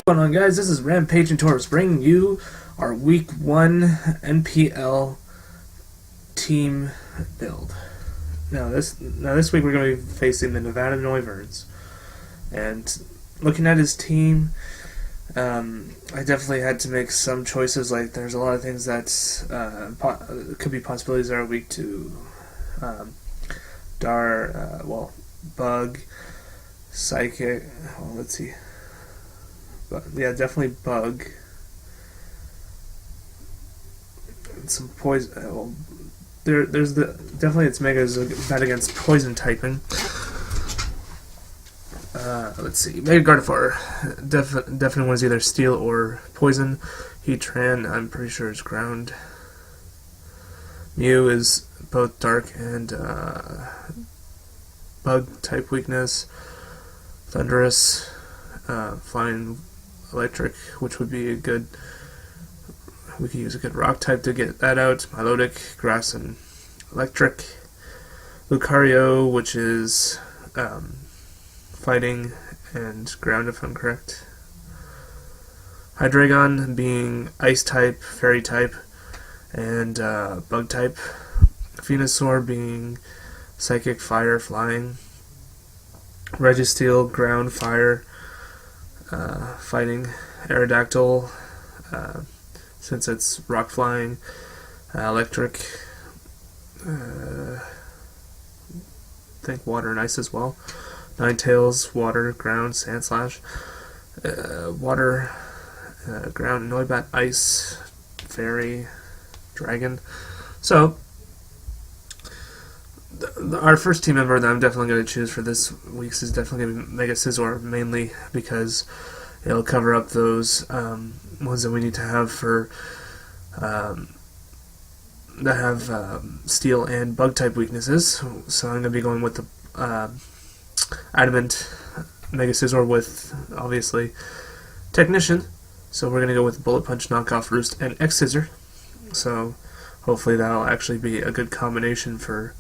What's going on, guys? This is Rampage and Taurus bringing you our Week 1 NPL team build. Now this week we're going to be facing the Nevada Noivers, and looking at his team, I definitely had to make some choices. Like, there's a lot of things that could be possibilities that are weak to Bug, Psychic. Well, let's see. But yeah, definitely Bug. And some poison. Well, there's definitely its megas bad against poison typing. Let's see. Mega Gardevoir definitely was either steel or poison. Heatran, I'm pretty sure is ground. Mew is both dark and bug type weakness. Thunderous, flying, electric, which would be a good. We could use a good rock type to get that out. Milotic, grass, and electric. Lucario, which is fighting and ground, if I'm correct. Hydreigon being ice type, fairy type, and bug type. Venusaur being psychic, fire, flying. Registeel, ground, fire, fighting. Aerodactyl, since it's rock flying. Electric, I think water and ice as well. Ninetales, water, ground, Sandslash. Water, ground, Noibat, ice, fairy, dragon. So, our first team member that I'm definitely going to choose for this week's is definitely going to be Mega Scizor, mainly because it'll cover up those ones that we need to have for that have steel and bug type weaknesses. So I'm going to be going with the Adamant Mega Scizor with, obviously, Technician. So we're going to go with Bullet Punch, Knockoff, Roost, and X Scissor. So hopefully that'll actually be a good combination for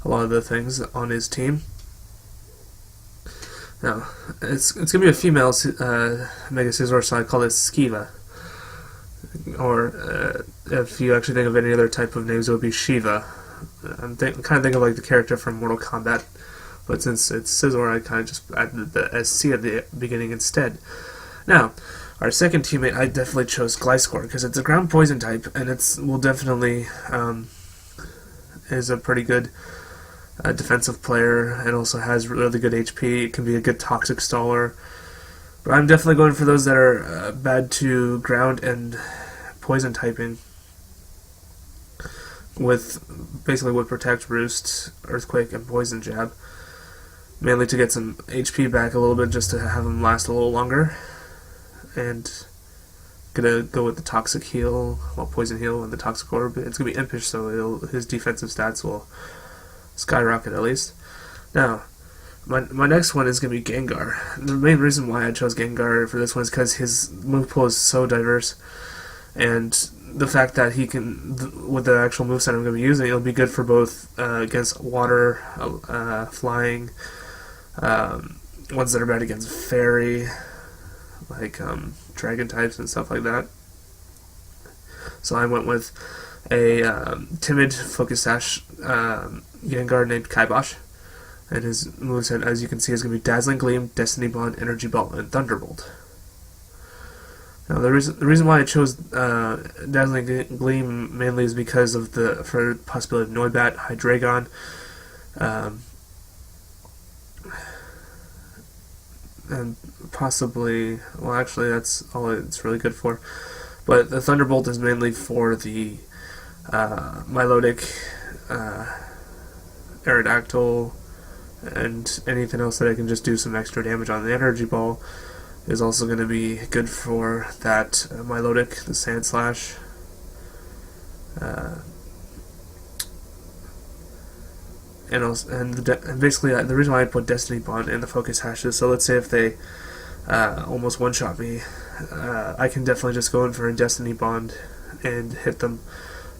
a lot of the things on his team. Now, it's going to be a female Mega Scizor, so I call it Skiva. Or, if you actually think of any other type of names, it would be Shiva. I'm kind of thinking of like the character from Mortal Kombat, but since it's Scizor, I kind of just added the SC at the beginning instead. Now, our second teammate, I definitely chose Gliscor, because it's a ground poison type, and will definitely is a pretty good defensive player, and also has really good HP. It can be a good toxic staller. But I'm definitely going for those that are bad to ground and poison typing. Basically would protect Roost, Earthquake, and Poison Jab. Mainly to get some HP back a little bit, just to have him last a little longer. And gonna go with the Toxic Heal, Poison Heal, and the Toxic Orb. It's gonna be Impish, so his defensive stats will skyrocket at least. Now, my next one is going to be Gengar. The main reason why I chose Gengar for this one is because his move pool is so diverse, and the fact that he can, with the actual moveset I'm going to be using, it'll be good for both against water, flying, ones that are bad against fairy, like dragon types and stuff like that. So I went with a timid Focus Sash Gengar named Kibosh, and his moveset, as you can see, is going to be Dazzling Gleam, Destiny Bond, Energy Ball, and Thunderbolt. Now, the reason why I chose Dazzling Gleam mainly is because of for the possibility of Noibat, Hydreigon, and possibly, well, actually, that's all it's really good for. But the Thunderbolt is mainly for the Milotic, Aerodactyl, and anything else that I can just do some extra damage on. The Energy Ball is also going to be good for that Milotic, the Sandslash. And basically, the reason why I put Destiny Bond in the Focus Hashes, so let's say if they almost one-shot me, I can definitely just go in for a Destiny Bond and hit them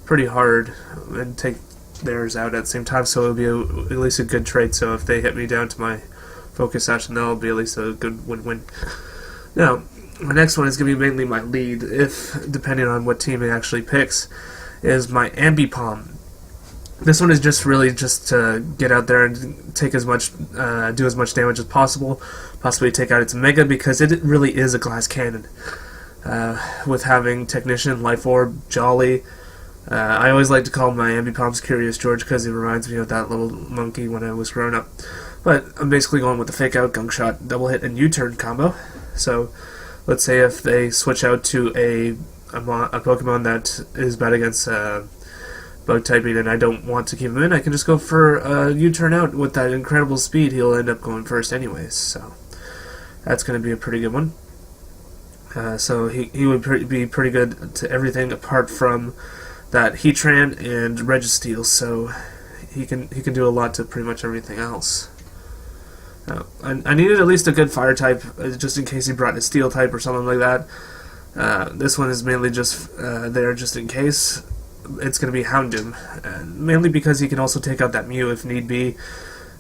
pretty hard and take theirs out at the same time, so it'll be at least a good trade. So if they hit me down to my focus action, that'll be at least a good win-win. Now, My next one is going to be mainly my lead, if depending on what team it actually picks, is my Ambipom. This one is just really just to get out there and take as much, do as much damage as possible, possibly take out its Mega, because it really is a glass cannon. With having Technician, Life Orb, Jolly. I always like to call my Ambipoms Curious George because it reminds me of that little monkey when I was growing up. But I'm basically going with the Fake Out, Gunk Shot, Double Hit, and U-Turn combo. So let's say if they switch out to a Pokemon that is bad against Bug typing and I don't want to keep him in, I can just go for U-Turn out. With that incredible speed, he'll end up going first anyways. So that's going to be a pretty good one. So he would be pretty good to everything apart from that Heatran and Registeel. So he can do a lot to pretty much everything else. I needed at least a good fire type, just in case he brought a steel type or something like that. This one is mainly just there just in case. It's going to be Houndoom, mainly because he can also take out that Mew if need be.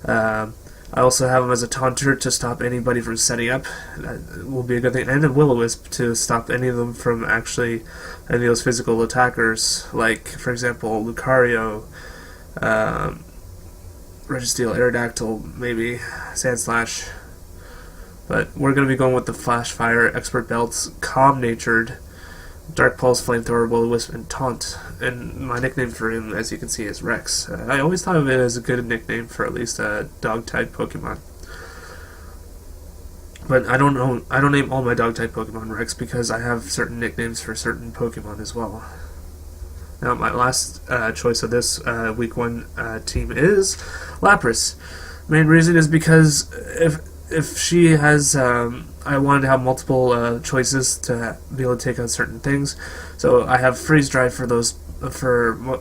I also have him as a taunter to stop anybody from setting up. That will be a good thing. And a Will-O-Wisp to stop any of them from any of those physical attackers, like, for example, Lucario, Registeel, Aerodactyl, maybe Sandslash. But we're going to be going with the Flash Fire, Expert Belts, Calm-Natured, Dark Pulse, Flamethrower, Will-O-Wisp, and Taunt. And my nickname for him, as you can see, is Rex. I always thought of it as a good nickname for at least a dog-type Pokemon. But I don't name all my dog-type Pokemon Rex because I have certain nicknames for certain Pokemon as well. Now, my last choice of this Week 1 team is Lapras. Main reason is because if she has... I wanted to have multiple choices to be able to take out certain things. So I have Freeze Dry for those,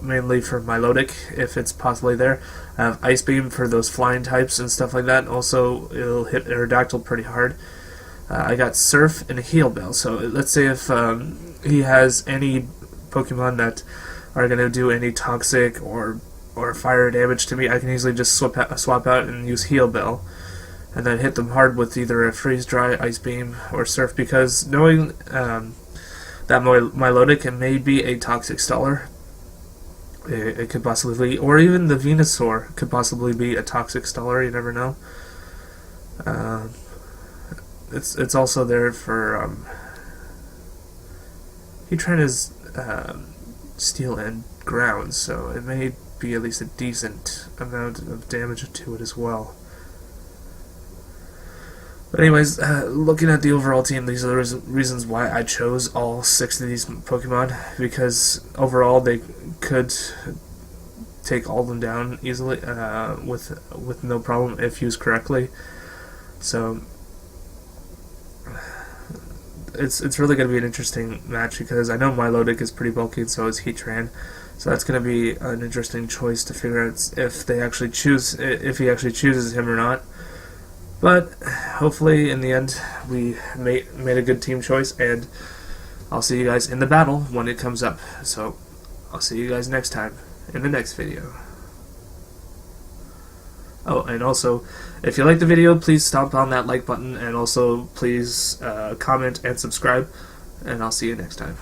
mainly for Milotic, if it's possibly there. I have Ice Beam for those flying types and stuff like that. Also, it'll hit Aerodactyl pretty hard. I got Surf and Heal Bell. So let's say if he has any Pokemon that are going to do any toxic or fire damage to me, I can easily just swap out and use Heal Bell. And then hit them hard with either a Freeze Dry, Ice Beam, or Surf, because knowing that Milotic may be a Toxic Staller, it could possibly be, or even the Venusaur could possibly be a Toxic Staller, you never know. It's also there for, Heatran is Steel and Ground, so it may be at least a decent amount of damage to it as well. But anyways, looking at the overall team, these are the reasons why I chose all 6 of these Pokemon, because overall they could take all of them down easily, with no problem if used correctly. So it's really going to be an interesting match, because I know Milotic is pretty bulky and so is Heatran. So that's going to be an interesting choice to figure out if he actually chooses him or not. But hopefully, in the end, we made a good team choice, and I'll see you guys in the battle when it comes up. So, I'll see you guys next time in the next video. Oh, and also, if you like the video, please stomp on that like button, and also please comment and subscribe, and I'll see you next time.